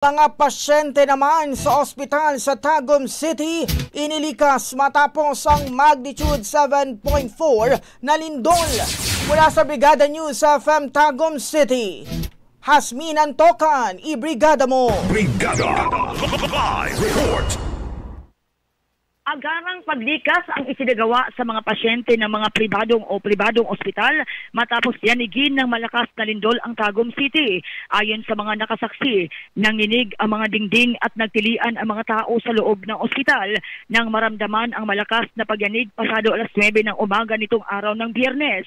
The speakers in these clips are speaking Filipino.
Mga pasyente naman sa ospital sa Tagum City inilikas matapos ang magnitude 7.4 na lindol. Mula sa Brigada News FM Tagum City, Hasmin Antocan, ibrigada mo. Brigada Live Report. Agarang paglikas ang isinagawa sa mga pasyente ng mga pribadong ospital matapos yanigin ng malakas na lindol ang Tagum City. Ayon sa mga nakasaksi, nanginig ang mga dingding at nagtilian ang mga tao sa loob ng ospital nang maramdaman ang malakas na pagyanig pasado alas 9 ng umaga nitong araw ng Biyernes,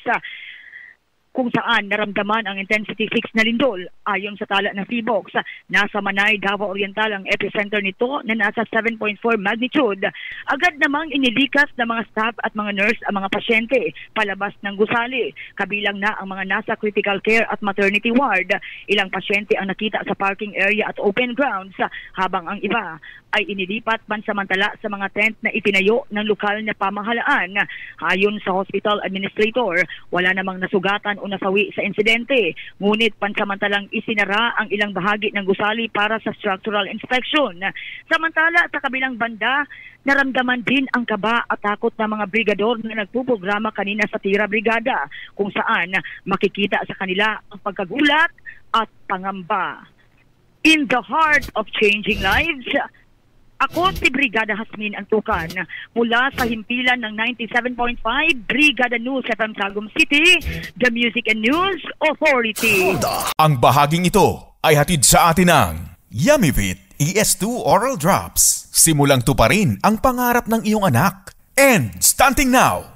kung saan naramdaman ang intensity 6 na lindol. Ayon sa tala ng PHIVOLCS, nasa Manay, Davao Oriental ang epicenter nito na nasa 7.4 magnitude. Agad namang inilikas ng mga staff at mga nurse ang mga pasyente palabas ng gusali, kabilang na ang mga nasa critical care at maternity ward. Ilang pasyente ang nakita sa parking area at open grounds, habang ang iba ay inilipat pansamantala sa mga tent na itinayo ng lokal na pamahalaan. Ayon sa hospital administrator, wala namang nasugatan o nasawi sa insidente, ngunit pansamantalang isinara ang ilang bahagi ng gusali para sa structural inspection. Samantala, sa kabilang banda, naramdaman din ang kaba at takot ng mga brigador na nagpuprograma kanina sa Tira Brigada, kung saan makikita sa kanila ang pagkagulat at pangamba. In the heart of changing lives, ako si Brigada Hasmin Antocan mula sa himpilan ng 97.5 Brigada News FM Tagum City, the Music and News Authority. Ang bahaging ito ay hatid sa atin ng Yummyvit ES2 Oral Drops. Simulang tuparin ang pangarap ng iyong anak. And starting now,